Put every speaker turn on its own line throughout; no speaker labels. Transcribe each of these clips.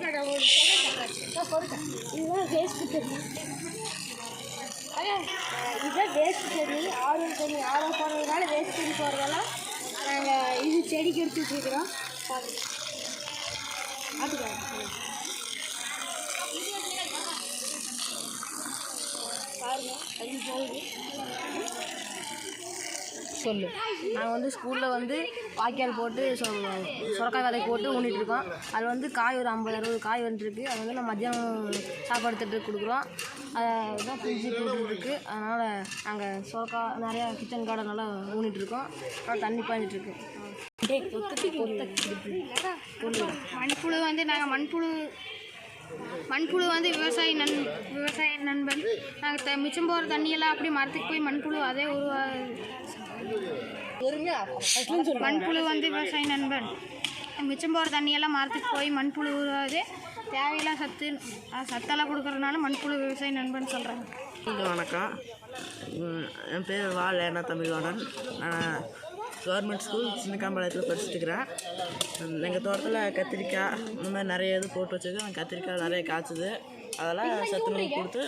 இதுதான் வேஸ்ட்டு தண்ணி. இதுதான் வேஸ்ட்டு தண்ணி. ஆர்வம் தண்ணி ஆர்வம் போடுறதுனால வேஸ்ட் தண்ணி போடுறதெல்லாம் நாங்கள் இது செடிக்கு எடுத்து வச்சுருக்கிறோம். பாருங்கள் தண்ணி போகுது.
சொல்லு. நாங்கள் வந்து ஸ்கூலில் வந்து வாய்க்கால் போட்டு சுரக்காய் விதைக்கு போட்டு ஊனிகிட்ருக்கோம். அது வந்து காய் ஒரு 50-60 காய் வந்துருக்கு. அது வந்து நம்ம மத்தியானம் சாப்பாடு தட்டு கொடுக்குறோம். அதுதான் பிரிஞ்சு போட்டுருக்கு. அதனால் நாங்கள் சுரக்காய் நிறையா கிச்சன் கார்டன் நல்லா ஊனிகிட்ருக்கோம். அதனால் தண்ணி பாய்ஞ்சிட்ருக்கு.
மண்புழு வந்து நாங்கள் மண்புழு வந்து விவசாய நண்பன். நாங்கள் மிச்சம் போகிற தண்ணியெல்லாம் அப்படி மரத்துக்கு போய் மண்புழு அதே மண்புழு வந்து விவசாய நண்பன். மிச்சம் போகிற தண்ணியெல்லாம் மரத்துக்கு போய் மண்புழு உருவாது. தேவையில்லாம் சத்தெல்லாம் கொடுக்குறதுனால மண்புழு விவசாய நண்பன் சொல்கிறாங்க.
வணக்கம், என் பேர் வா லேனா தமிழ்வாணன். நான் கவர்மெண்ட் ஸ்கூல் சின்னக்காம்பாளையத்தில் படிச்சுட்டுக்கிறேன். எங்கள் தோட்டத்தில் கத்திரிக்காய் இந்த மாதிரி நிறைய இது போட்டு வச்சுருக்கோம். கத்திரிக்காய் நிறைய காய்ச்சுது. அதெல்லாம் சத்துணவு கொடுத்து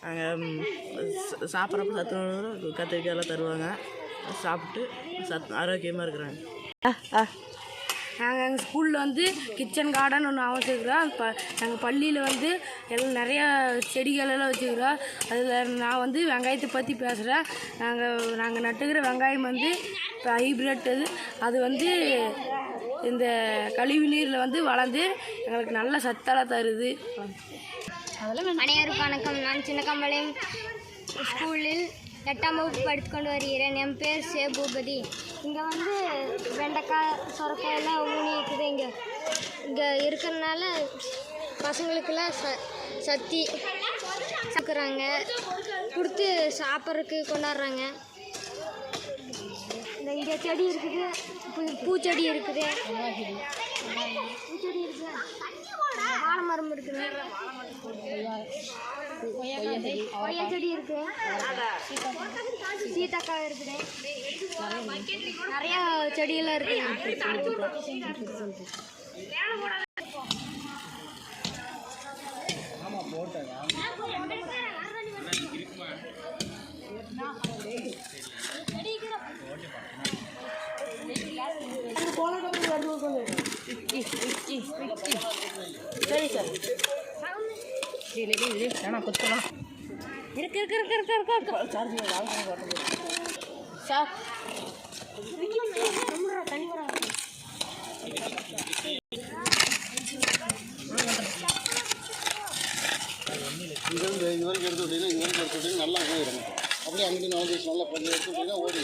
நாங்கள் சாப்பிட்றப்ப சத்துணவு கத்திரிக்காயெல்லாம் தருவாங்க. சாப்பிட்டு ஆரோக்கியமாக இருக்கிறாங்க.
நாங்கள் எங்கள் ஸ்கூலில் வந்து கிச்சன் கார்டன் ஒன்று அமைச்சிருக்கிறோம். எங்கள் பள்ளியில் வந்து எல்லாம் நிறையா செடிகளெல்லாம் வச்சுக்கிறோம். அதில் நான் வந்து வெங்காயத்தை பற்றி பேசுகிறேன். நாங்கள் நட்டுக்கிற வெங்காயம் வந்து இப்போ ஹைப்ரிட் அது வந்து இந்த கழிவு நீரில் வந்து வளர்ந்து எங்களுக்கு நல்ல சத்தெல்லாம் தருது.
அனைவருக்கும் வணக்கம். நான் சின்னக்காம்பாளையம் ஸ்கூலில் 8ஆம் வகுப்பு படித்துக்கொண்டு வருகிறேன். என் பேர் சே பூபதி. இங்கே வந்து வெண்டைக்காய் சொரக்காய் எல்லாம் ஊனி இருக்குது. இங்கே இருக்கிறதுனால பசங்களுக்கெல்லாம் சத்தி சாப்பிட்றாங்க, கொடுத்து சாப்பிட்றதுக்கு கொண்டாடுறாங்க. இங்கே செடி இருக்குது, பூச்செடி இருக்குது, வாழை மரம் இருக்குது, கொய்யா செடி இருக்குது, சீத்தாக்காய் இருக்குது, நிறையா செடியெல்லாம் இருக்குது.
சரி சார், கொடுத்துலாம் இருக்கு சார். தண்ணி வர
இது வரைக்கும் எடுத்து விட்டீங்கன்னா நல்லா போயிடும். அப்படியே அங்கே நல்லா பண்ணி எடுத்து விட்டீங்கன்னா ஓடி